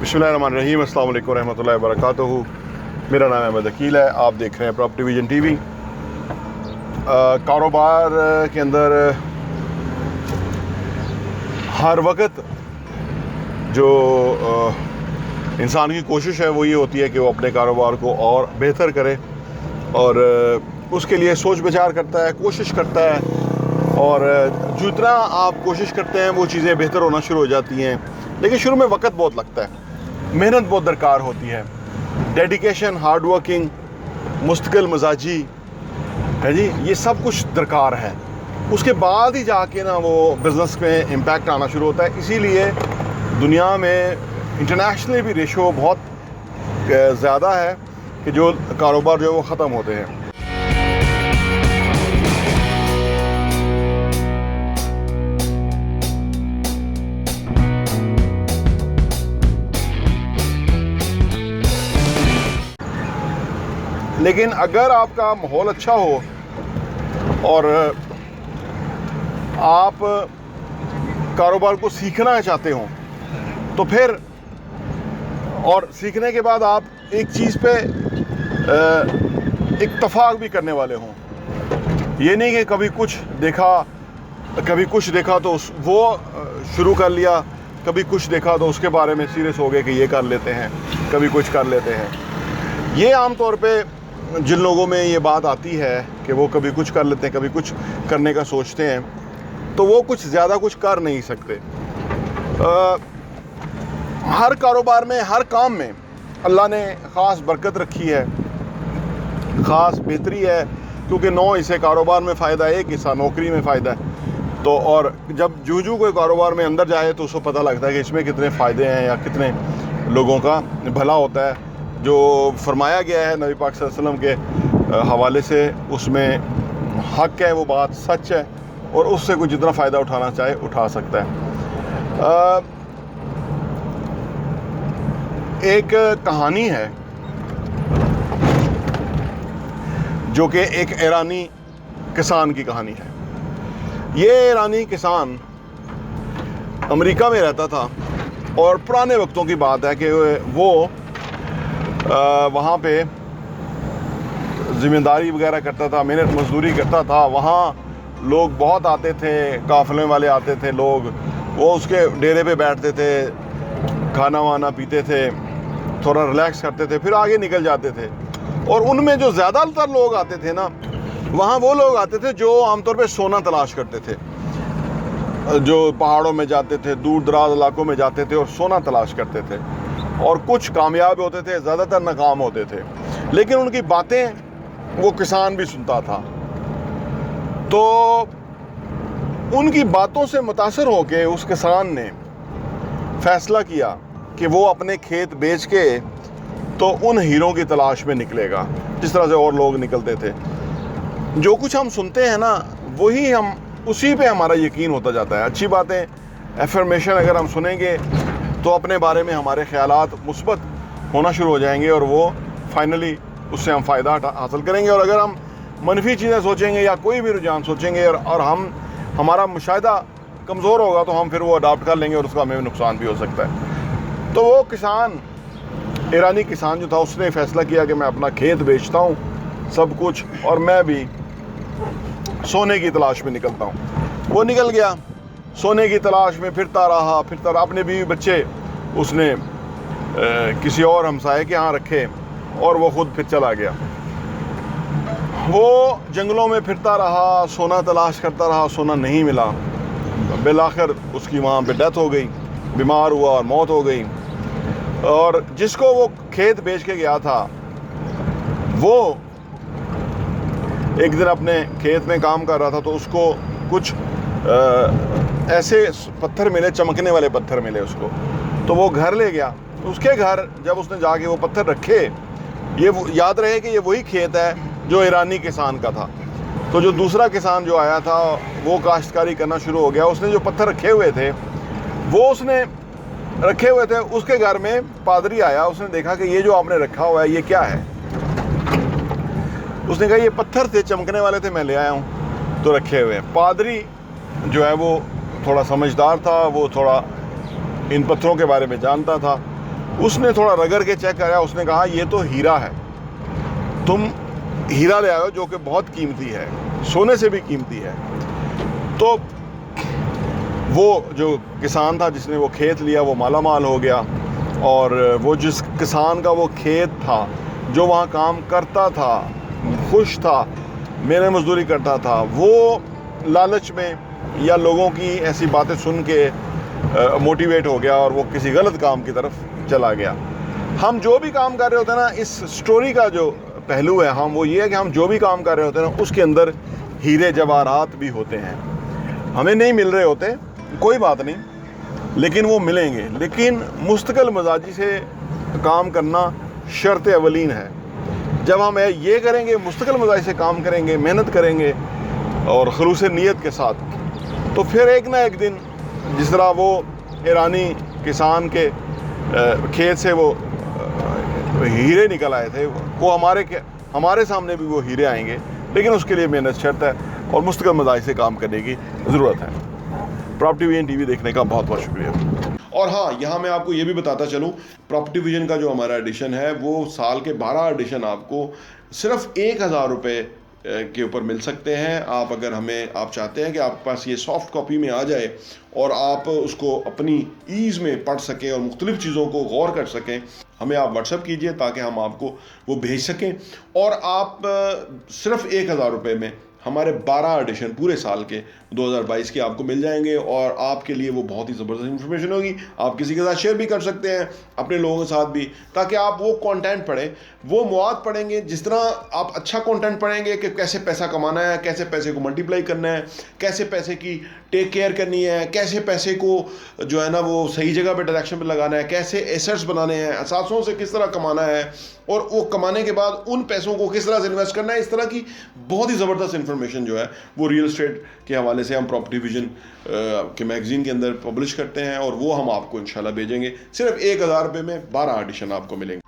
बिस्मिल्लाहिर्रहमानिर्रहीम, अस्सलाम वालेकुम रहमतुल्लाहि व बरकातुहू। मेरा नाम अहमद अकील है। आप देख रहे हैं प्रॉपर्टी विजन टीवी। कारोबार के अंदर हर वक्त जो इंसान की कोशिश है वो ये होती है कि वो अपने कारोबार को और बेहतर करे और उसके लिए सोच विचार करता है, कोशिश करता है, और जितना आप कोशिश करते हैं वो चीज़ें बेहतर होना शुरू हो जाती हैं। लेकिन शुरू में वक्त बहुत लगता है, मेहनत बहुत दरकार होती है, डेडिकेशन, हार्ड वर्किंग, मुस्तकिल मिजाजी है जी, ये सब कुछ दरकार है। उसके बाद ही जाके ना वो बिज़नेस में इम्पैक्ट आना शुरू होता है। इसीलिए दुनिया में इंटरनेशनली भी रेशो बहुत ज़्यादा है कि जो कारोबार जो है वो ख़त्म होते हैं। लेकिन अगर आपका माहौल अच्छा हो और आप कारोबार को सीखना चाहते हो तो फिर, और सीखने के बाद आप एक चीज़ पे इत्तफाक भी करने वाले हों। ये नहीं कि कभी कुछ देखा तो वो शुरू कर लिया, कभी कुछ देखा तो उसके बारे में सीरियस हो गए कि ये कर लेते हैं, कभी कुछ कर लेते हैं। ये आम तौर पे जिन लोगों में ये बात आती है कि वो कभी कुछ कर लेते हैं, कभी कुछ करने का सोचते हैं, तो वो कुछ ज़्यादा कुछ कर नहीं सकते। हर कारोबार में, हर काम में अल्लाह ने ख़ास बरकत रखी है, ख़ास बेहतरी है, क्योंकि 9 हिस्से कारोबार में फ़ायदा है, 1 हिस्सा नौकरी में फ़ायदा है। तो और जब जूझू कोई कारोबार में अंदर जाए तो उसको पता लगता है कि इसमें कितने फ़ायदे हैं या कितने लोगों का भला होता है। जो फरमाया गया है नबी पाक सल्लल्लाहु अलैहि वसल्लम के हवाले से, उसमें हक़ है, वो बात सच है, और उससे कोई जितना फ़ायदा उठाना चाहे उठा सकता है। एक कहानी है जो कि एक ईरानी किसान की कहानी है। ये ईरानी किसान अमेरिका में रहता था और पुराने वक्तों की बात है कि वो वहाँ पे ज़िम्मेदारी वगैरह करता था, मेहनत मजदूरी करता था। वहाँ लोग बहुत आते थे, काफ़िले वाले आते थे लोग, वो उसके डेरे पे बैठते थे, खाना वाना पीते थे, थोड़ा रिलैक्स करते थे, फिर आगे निकल जाते थे। और उनमें जो ज़्यादातर लोग आते थे ना, वहाँ वो लोग आते थे जो आमतौर पे सोना तलाश करते थे, जो पहाड़ों में जाते थे, दूर दराज इलाकों में जाते थे और सोना तलाश करते थे। और कुछ कामयाब होते थे, ज़्यादातर नाकाम होते थे, लेकिन उनकी बातें वो किसान भी सुनता था। तो उनकी बातों से मुतासर होकर उस किसान ने फैसला किया कि वो अपने खेत बेच के तो उन हीरों की तलाश में निकलेगा जिस तरह से और लोग निकलते थे। जो कुछ हम सुनते हैं ना, वही हम उसी पे हमारा यकीन होता जाता है। अच्छी बातें, एफर्मेशन अगर हम सुनेंगे तो अपने बारे में हमारे ख़यालात मुस्बत होना शुरू हो जाएंगे और वो फाइनली उससे हम फ़ायदा हासिल करेंगे। और अगर हम मनफी चीज़ें सोचेंगे या कोई भी रुझान सोचेंगे और हमारा मुशाहिदा कमज़ोर होगा तो हम फिर वो अडाप्ट कर लेंगे और उसका हमें नुकसान भी हो सकता है। तो वो किसान, ईरानी किसान जो था, उसने फ़ैसला किया कि मैं अपना खेत बेचता हूँ सब कुछ, और मैं भी सोने की तलाश में निकलता हूँ। वो निकल गया, सोने की तलाश में फिरता रहा। अपने बीवी बच्चे उसने किसी और हमसाये के यहाँ रखे और वो खुद फिर चला गया। वो जंगलों में फिरता रहा, सोना तलाश करता रहा, सोना नहीं मिला। बिलाखिर उसकी वहाँ पे डेथ हो गई, बीमार हुआ और मौत हो गई। और जिसको वो खेत बेच के गया था, वो एक दिन अपने खेत में काम कर रहा था तो उसको कुछ ऐसे पत्थर मिले, चमकने वाले पत्थर मिले उसको, तो वो घर ले गया। उसके घर जब उसने जाके वो पत्थर रखे, ये याद रहे कि ये वही खेत है जो ईरानी किसान का था। तो जो दूसरा किसान जो आया था वो काश्तकारी करना शुरू हो गया। उसने जो पत्थर रखे हुए थे वो उसने रखे हुए थे, उसके घर में पादरी आया। उसने देखा कि ये जो आपने रखा हुआ है ये क्या है। उसने कहा ये पत्थर थे, चमकने वाले थे, मैं ले आया हूँ तो रखे हुए हैं। पादरी जो है वो थोड़ा समझदार था, वो थोड़ा इन पत्थरों के बारे में जानता था। उसने थोड़ा रगड़ के चेक कराया, उसने कहा ये तो हीरा है, तुम हीरा ले आए हो जो कि बहुत कीमती है, सोने से भी कीमती है। तो वो जो किसान था जिसने वो खेत लिया वो माला माल हो गया, और वो जिस किसान का वो खेत था, जो वहाँ काम करता था, खुश था, मेहनत मजदूरी करता था, वो लालच में या लोगों की ऐसी बातें सुन के मोटिवेट हो गया और वो किसी गलत काम की तरफ चला गया। हम जो भी काम कर रहे होते हैं ना, इस स्टोरी का जो पहलू है हम वो ये है कि हम जो भी काम कर रहे होते हैं ना, उसके अंदर हीरे जवाहरात भी होते हैं। हमें नहीं मिल रहे होते, कोई बात नहीं, लेकिन वो मिलेंगे। लेकिन मुस्तकिल मिजाजी से काम करना शर्त अवलीन है। जब हम ये करेंगे, मुस्तकिल मिजाज से काम करेंगे, मेहनत करेंगे और खलूस नीयत के साथ, तो फिर एक ना एक दिन जिस तरह वो ईरानी किसान के खेत से वो हीरे निकल आए थे, वो हमारे सामने भी वो हीरे आएंगे, लेकिन उसके लिए मेहनत शर्त है और मुस्तकिल मिजाज से काम करने की ज़रूरत है। प्रॉपर्टी विजन टीवी देखने का बहुत बहुत शुक्रिया। और हाँ, यहाँ मैं आपको ये भी बताता चलूँ, प्रॉपर्टी विजन का जो हमारा एडिशन है वो साल के 12 एडिशन आपको सिर्फ 1000 रुपये के ऊपर मिल सकते हैं। आप अगर आप चाहते हैं कि आपके पास ये सॉफ्ट कॉपी में आ जाए और आप उसको अपनी ईज़ में पढ़ सकें और मुख्तलिफ़ चीज़ों को गौर कर सकें, हमें आप व्हाट्सएप कीजिए ताकि हम आपको वो भेज सकें। और आप सिर्फ 1000 रुपये में हमारे 12 एडिशन पूरे साल के 2022 के आपको मिल जाएंगे, और आपके लिए वो बहुत ही ज़बरदस्त इन्फॉर्मेशन होगी। आप किसी के साथ शेयर भी कर सकते हैं, अपने लोगों के साथ भी, ताकि आप वो कंटेंट पढ़ें, वो मवाद पढ़ेंगे। जिस तरह आप अच्छा कंटेंट पढ़ेंगे कि कैसे पैसा कमाना है, कैसे पैसे को मल्टीप्लाई करना है, कैसे पैसे की टेक केयर करनी है, कैसे पैसे को जो है ना वो सही जगह पे डायरेक्शन पे लगाना है, कैसे एसेट्स बनाने हैं, असासों से किस तरह कमाना है, और वो कमाने के बाद उन पैसों को किस तरह से इन्वेस्ट करना है, इस तरह की बहुत ही ज़बरदस्त इन्फॉर्मेशन जो है वो रियल एस्टेट के हवाले से हम प्रॉपर्टी विजन के मैगज़ीन के अंदर पब्लिश करते हैं, और वो हम आपको इंशाल्लाह भेजेंगे। सिर्फ 1000 रुपये में 12 एडिशन आपको मिलेंगे।